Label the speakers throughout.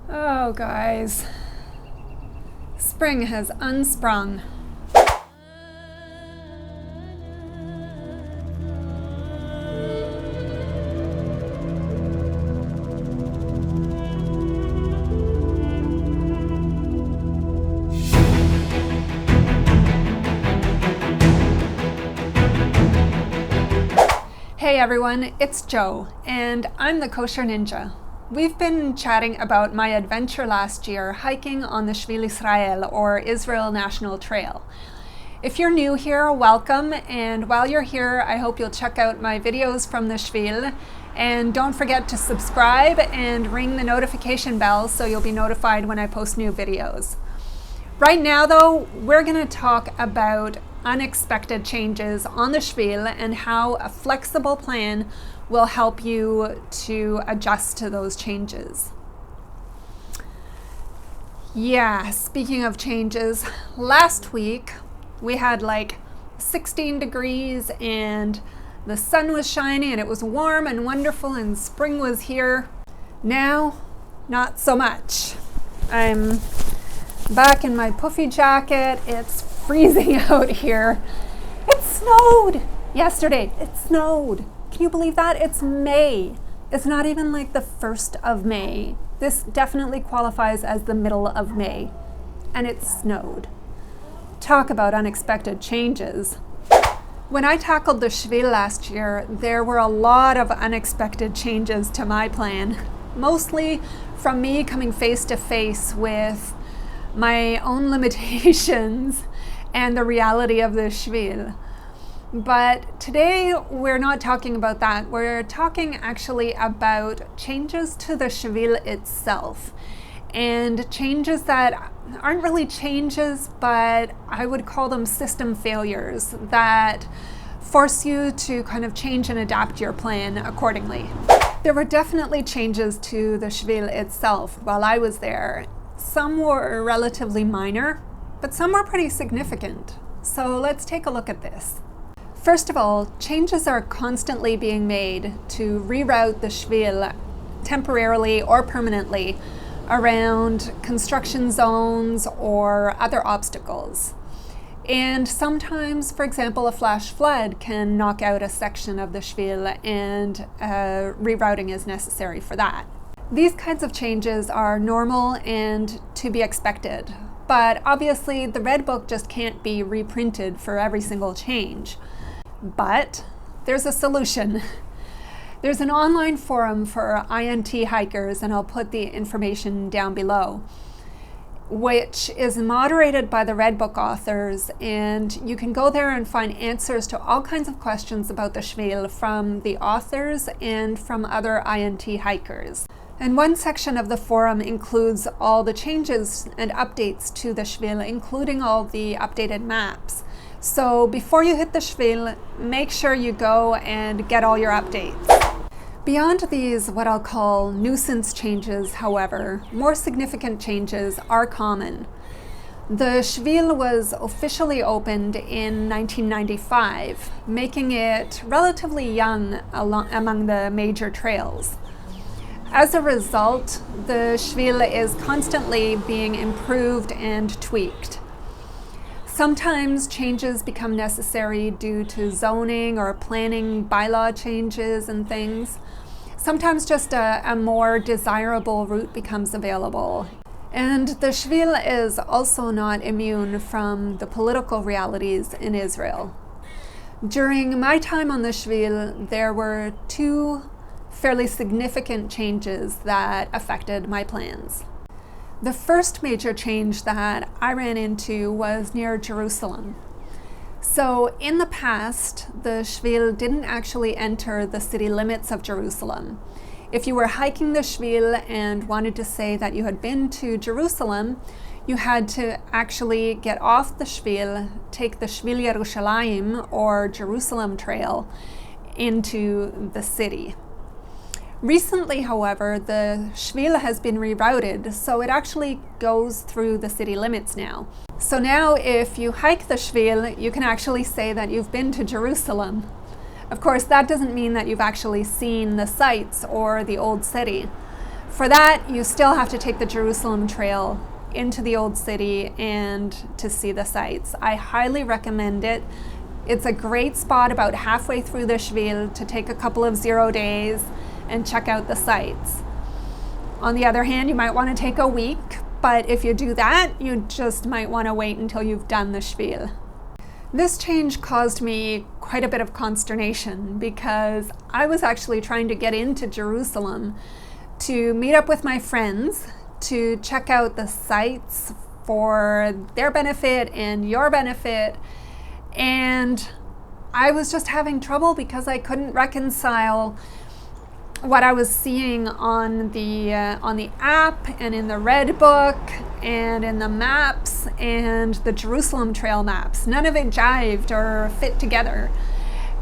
Speaker 1: Oh, guys, spring has unsprung. Hey everyone, it's Jo, and I'm the Kosher Ninja. We've been chatting about my adventure last year hiking on the Shvil Israel, or Israel National Trail. If you're new here, welcome, and while you're here, I hope you'll check out my videos from the Shvil, and don't forget to subscribe and ring the notification bell so you'll be notified when I post new videos. Right now though, we're going to talk about unexpected changes on the Shvil and how a flexible plan will help you to adjust to those changes. Yeah, speaking of changes, last week we had like 16 degrees and the sun was shining and it was warm and wonderful and spring was here. Now, not so much. I'm back in my puffy jacket. It's freezing out here. It snowed yesterday. It snowed. Can you believe that? It's May. It's not even like the 1st of May. This definitely qualifies as the middle of May. And it snowed. Talk about unexpected changes. When I tackled the Shvil last year, there were a lot of unexpected changes to my plan. Mostly from me coming face to face with my own limitations and the reality of the Shvil. But today we're not talking about that. We're talking actually about changes to the Shvil itself, and changes that aren't really changes, but I would call them system failures that force you to kind of change and adapt your plan accordingly. There were definitely changes to the Shvil itself while I was there. Some were relatively minor, but some were pretty significant. So let's take a look at this. First of all, changes are constantly being made to reroute the Shvil temporarily or permanently around construction zones or other obstacles. And sometimes, for example, a flash flood can knock out a section of the Shvil, and rerouting is necessary for that. These kinds of changes are normal and to be expected, but obviously the Red Book just can't be reprinted for every single change. But there's a solution. There's an online forum for INT hikers, and I'll put the information down below, which is moderated by the Red Book authors, and you can go there and find answers to all kinds of questions about the Shvil from the authors and from other INT hikers. And one section of the forum includes all the changes and updates to the Shvil, including all the updated maps. So before you hit the Shvil, make sure you go and get all your updates. Beyond these, what I'll call nuisance changes, however, more significant changes are common. The Shvil was officially opened in 1995, making it relatively young among the major trails. As a result, the Shvil is constantly being improved and tweaked. Sometimes changes become necessary due to zoning or planning bylaw changes and things. Sometimes just a more desirable route becomes available. And the Shvil is also not immune from the political realities in Israel. During my time on the Shvil, there were two fairly significant changes that affected my plans. The first major change that I ran into was near Jerusalem. So in the past, the Shvil didn't actually enter the city limits of Jerusalem. If you were hiking the Shvil and wanted to say that you had been to Jerusalem, you had to actually get off the Shvil, take the Shvil Yerushalayim, or Jerusalem Trail, into the city. Recently, however, the Shvil has been rerouted, so it actually goes through the city limits now. So now if you hike the Shvil, you can actually say that you've been to Jerusalem. Of course, that doesn't mean that you've actually seen the sights or the old city. For that, you still have to take the Jerusalem Trail into the Old City and to see the sights. I highly recommend it. It's a great spot about halfway through the Shvil to take a couple of 0 days and check out the sights. On the other hand, you might want to take a week, but if you do that, you just might want to wait until you've done the Shvil. This change caused me quite a bit of consternation because I was actually trying to get into Jerusalem to meet up with my friends to check out the sites for their benefit and your benefit, and I was just having trouble because I couldn't reconcile what I was seeing on the app and in the Red Book and in the maps and the Jerusalem Trail maps. None of it jived or fit together.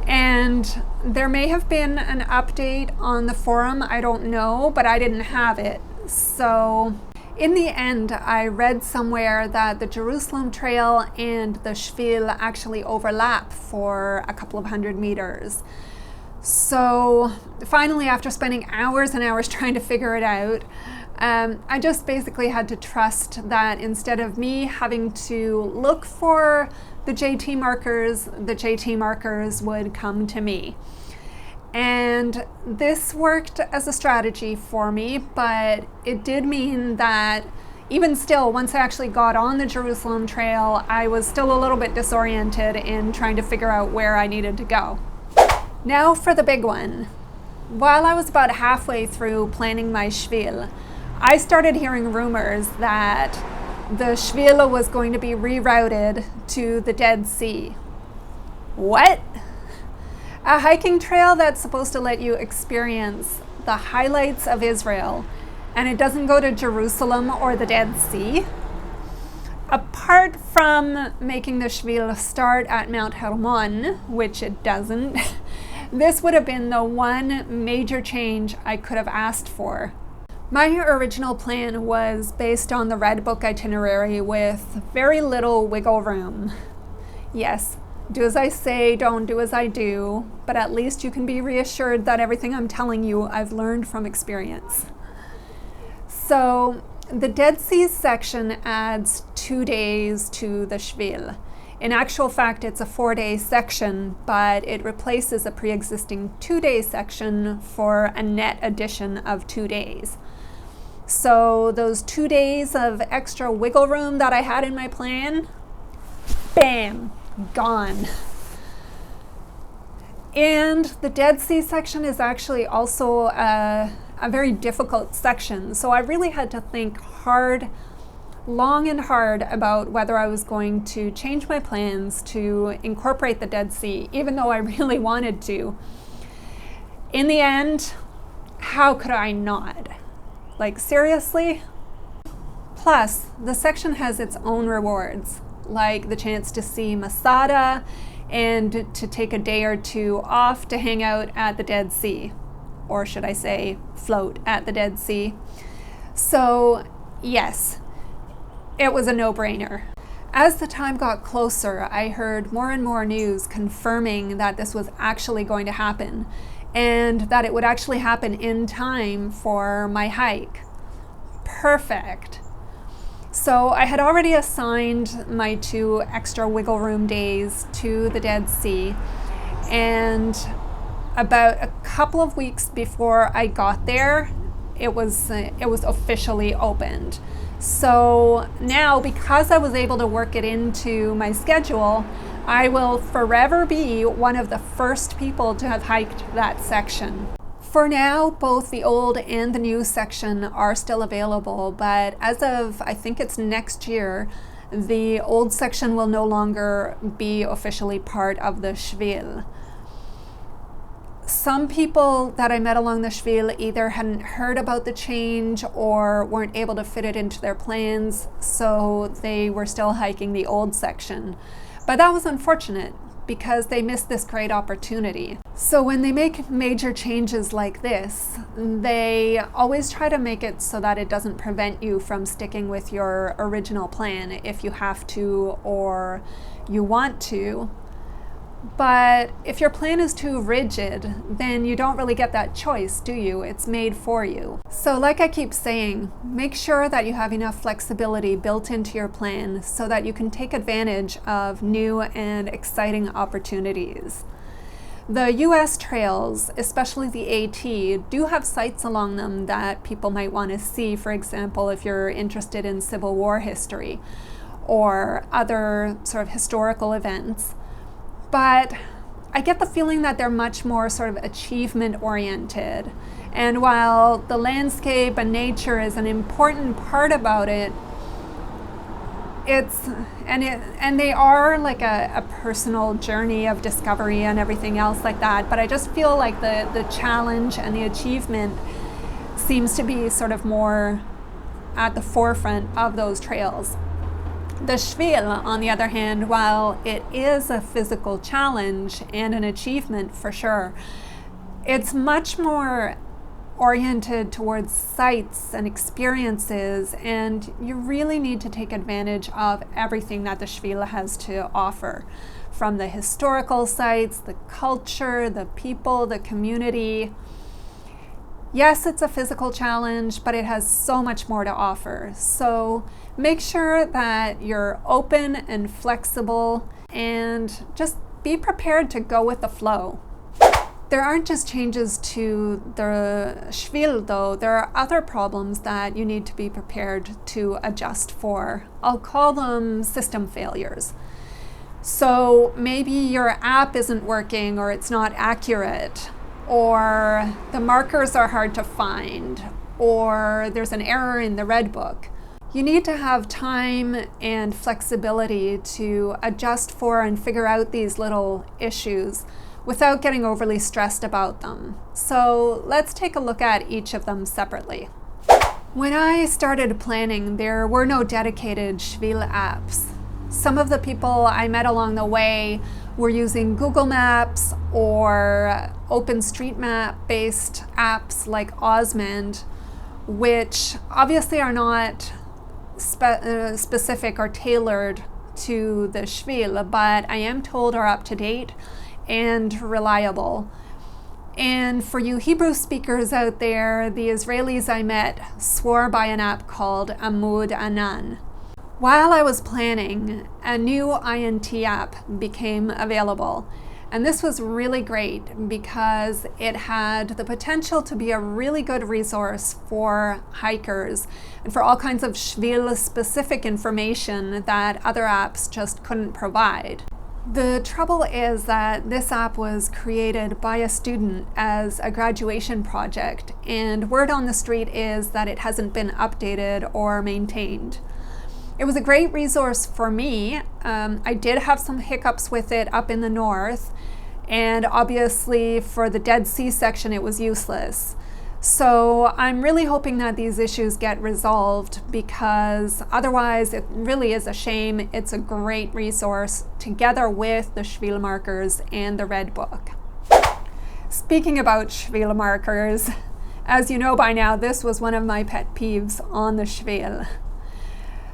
Speaker 1: And there may have been an update on the forum, I don't know, but I didn't have it. So in the end, I read somewhere that the Jerusalem Trail and the Shvil actually overlap for a couple of 100 meters. So finally, after spending hours and hours trying to figure it out, I just basically had to trust that instead of me having to look for the JT markers would come to me. And this worked as a strategy for me, but it did mean that even still, once I actually got on the Jerusalem Trail, I was still a little bit disoriented in trying to figure out where I needed to go. Now for the big one. While I was about halfway through planning my Shvil, I started hearing rumors that the Shvil was going to be rerouted to the Dead Sea. What? A hiking trail that's supposed to let you experience the highlights of Israel, and it doesn't go to Jerusalem or the Dead Sea? Apart from making the Shvil start at Mount Hermon, which it doesn't, this would have been the one major change I could have asked for. My original plan was based on the Red Book itinerary with very little wiggle room. Yes, do as I say, don't do as I do, but at least you can be reassured that everything I'm telling you I've learned from experience. So the Dead Sea section adds 2 days to the Shvil. In actual fact, it's a 4-day section, but it replaces a pre-existing 2-day section for a net addition of 2 days. So those 2 days of extra wiggle room that I had in my plan, bam, gone. And the Dead Sea section is actually also a very difficult section. So I really had to think long and hard about whether I was going to change my plans to incorporate the Dead Sea, even though I really wanted to. In the end, how could I not? Like, seriously? Plus, the section has its own rewards, like the chance to see Masada and to take a day or two off to hang out at the Dead Sea. Or should I say, float at the Dead Sea. So, yes, it was a no-brainer. As the time got closer, I heard more and more news confirming that this was actually going to happen, and that it would actually happen in time for my hike. Perfect. So I had already assigned my 2 extra wiggle room days to the Dead Sea, and about a couple of weeks before I got there, it was officially opened. So now, because I was able to work it into my schedule, I will forever be one of the first people to have hiked that section. For now, both the old and the new section are still available, but as of, I think it's next year, the old section will no longer be officially part of the Shvil. Some people that I met along the Shvil either hadn't heard about the change or weren't able to fit it into their plans, so they were still hiking the old section. But that was unfortunate because they missed this great opportunity. So when they make major changes like this, they always try to make it so that it doesn't prevent you from sticking with your original plan if you have to or you want to. But if your plan is too rigid, then you don't really get that choice, do you? It's made for you. So like I keep saying, make sure that you have enough flexibility built into your plan so that you can take advantage of new and exciting opportunities. The US trails, especially the AT, do have sites along them that people might want to see, for example, if you're interested in Civil War history or other sort of historical events. But I get the feeling that they're much more sort of achievement oriented. And while the landscape and nature is an important part about it, and they are like a personal journey of discovery and everything else like that. But I just feel like the challenge and the achievement seems to be sort of more at the forefront of those trails. The Shvil, on the other hand, while it is a physical challenge and an achievement for sure, it's much more oriented towards sights and experiences, and you really need to take advantage of everything that the Shvil has to offer, from the historical sites, the culture, the people, the community. Yes, it's a physical challenge, but it has so much more to offer. So make sure that you're open and flexible and just be prepared to go with the flow. There aren't just changes to the Shvil though, there are other problems that you need to be prepared to adjust for. I'll call them system failures. So maybe your app isn't working or it's not accurate, or the markers are hard to find, or there's an error in the red book. You need to have time and flexibility to adjust for and figure out these little issues without getting overly stressed about them. So let's take a look at each of them separately. When I started planning, there were no dedicated Shvil apps. Some of the people I met along the way were using Google Maps or OpenStreetMap based apps like Osmond, which obviously are not specific or tailored to the Shvil, but I am told are up to date and reliable. And for you Hebrew speakers out there, the Israelis I met swore by an app called Amud Anan. While I was planning, a new INT app became available, and this was really great because it had the potential to be a really good resource for hikers and for all kinds of Shvil specific information that other apps just couldn't provide. The trouble is that this app was created by a student as a graduation project, and word on the street is that it hasn't been updated or maintained. It was a great resource for me. I did have some hiccups with it up in the north, and obviously for the Dead Sea section it was useless. So I'm really hoping that these issues get resolved, because otherwise it really is a shame. It's a great resource together with the Shvil Markers and the Red Book. Speaking about Shvil Markers, as you know by now, this was one of my pet peeves on the Shvil.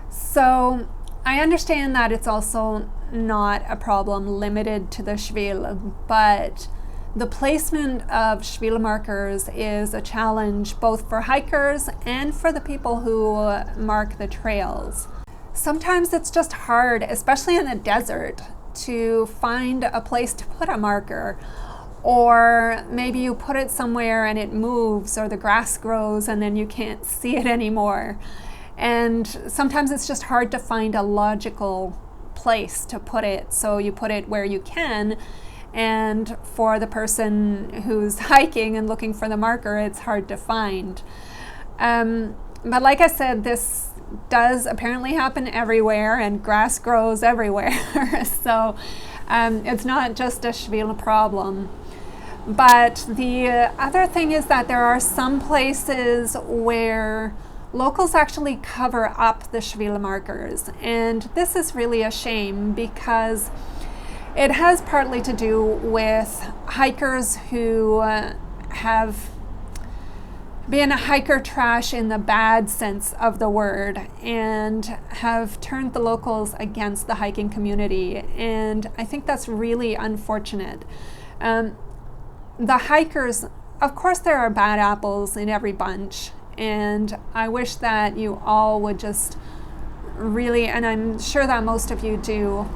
Speaker 1: So I understand that it's also not a problem limited to the Shvil, but the placement of Shvil markers is a challenge both for hikers and for the people who mark the trails. Sometimes it's just hard, especially in the desert, to find a place to put a marker, or maybe you put it somewhere and it moves or the grass grows and then you can't see it anymore. And sometimes it's just hard to find a logical place to put it, so you put it where you can, and for the person who's hiking and looking for the marker, it's hard to find. But like I said, this does apparently happen everywhere, and grass grows everywhere. So it's not just a Shvil problem. But the other thing is that there are some places where locals actually cover up the Shvil markers, and this is really a shame because it has partly to do with hikers who have being a hiker trash in the bad sense of the word, and have turned the locals against the hiking community. And I think that's really unfortunate. The hikers, of course there are bad apples in every bunch, and I wish that you all would just really, and I'm sure that most of you do,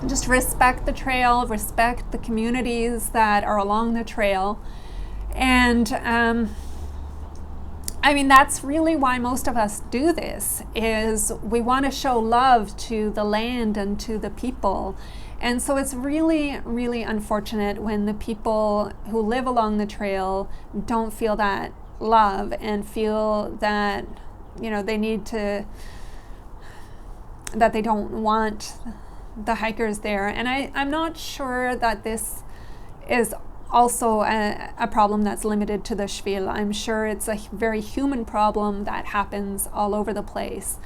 Speaker 1: just respect the trail, respect the communities that are along the trail. And I mean, that's really why most of us do this, is we want to show love to the land and to the people. And so it's really, really unfortunate when the people who live along the trail don't feel that love and feel that, you know, they need to, that they don't want the hikers there. And I'm not sure that this is also a problem that's limited to the Shvil. I'm sure it's a very human problem that happens all over the place.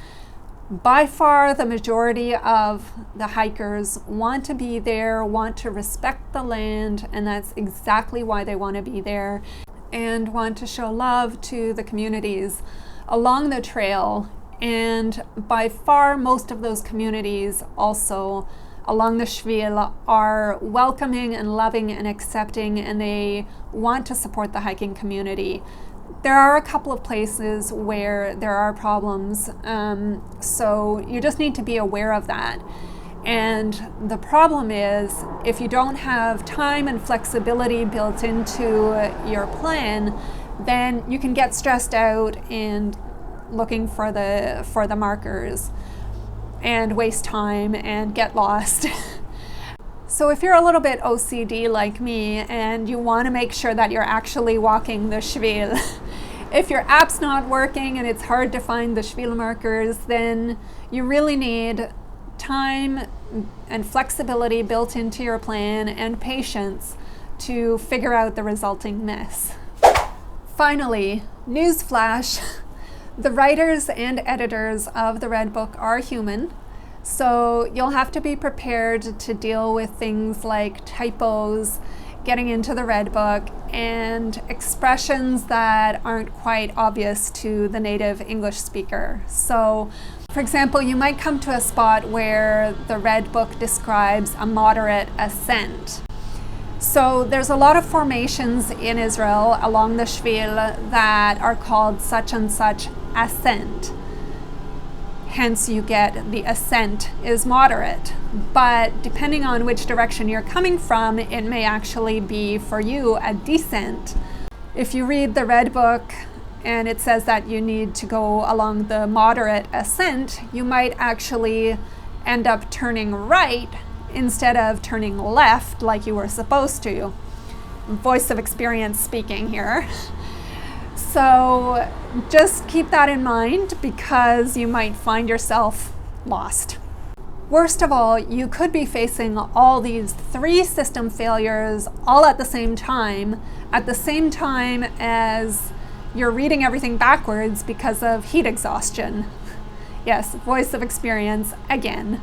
Speaker 1: By far, the majority of the hikers want to be there, want to respect the land, and that's exactly why they want to be there, and want to show love to the communities along the trail. And by far, most of those communities also along the Shvil are welcoming and loving and accepting, and they want to support the hiking community. There are a couple of places where there are problems, so you just need to be aware of that. And the problem is, if you don't have time and flexibility built into your plan, then you can get stressed out and looking for the markers and waste time and get lost. So if you're a little bit OCD like me and you want to make sure that you're actually walking the Shvil, if your app's not working and it's hard to find the Shephelah Markers, then you really need time and flexibility built into your plan and patience to figure out the resulting mess. Finally, newsflash. The writers and editors of the Red Book are human, so you'll have to be prepared to deal with things like typos, getting into the Red Book, and expressions that aren't quite obvious to the native English speaker. So, for example, you might come to a spot where the Red Book describes a moderate ascent. So there's a lot of formations in Israel along the Shvil that are called such and such ascent. Hence you get the ascent is moderate. But depending on which direction you're coming from, it may actually be for you a descent. If you read the Red Book and it says that you need to go along the moderate ascent, you might actually end up turning right instead of turning left like you were supposed to. Voice of experience speaking here. So just keep that in mind, because you might find yourself lost. Worst of all, you could be facing all these 3 system failures all at the same time as you're reading everything backwards because of heat exhaustion. Yes, voice of experience again.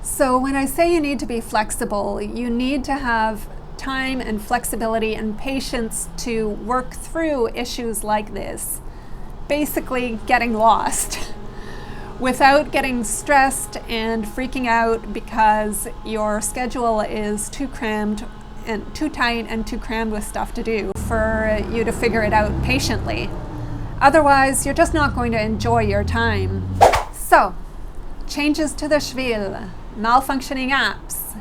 Speaker 1: So when I say you need to be flexible, you need to have time and flexibility and patience to work through issues like this. Basically getting lost without getting stressed and freaking out because your schedule is too crammed and too tight and too crammed with stuff to do for you to figure it out patiently. Otherwise, you're just not going to enjoy your time. So, changes to the Shvil, malfunctioning apps,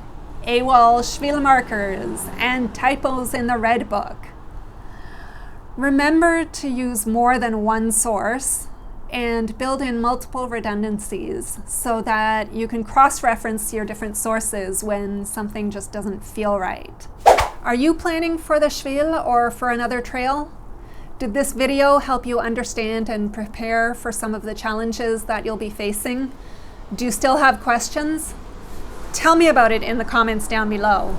Speaker 1: AWOL Shvil Markers, and typos in the Red Book. Remember to use more than one source and build in multiple redundancies so that you can cross-reference your different sources when something just doesn't feel right. Are you planning for the Shvil or for another trail? Did this video help you understand and prepare for some of the challenges that you'll be facing? Do you still have questions? Tell me about it in the comments down below.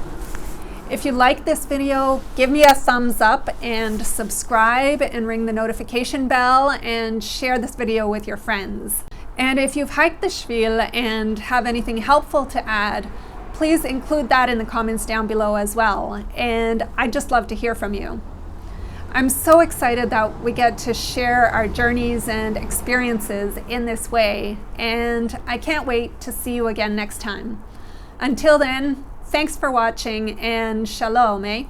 Speaker 1: If you like this video, give me a thumbs up and subscribe and ring the notification bell and share this video with your friends. And if you've hiked the Shvil and have anything helpful to add, please include that in the comments down below as well. And I'd just love to hear from you. I'm so excited that we get to share our journeys and experiences in this way, and I can't wait to see you again next time. Until then, thanks for watching, and shalom, eh?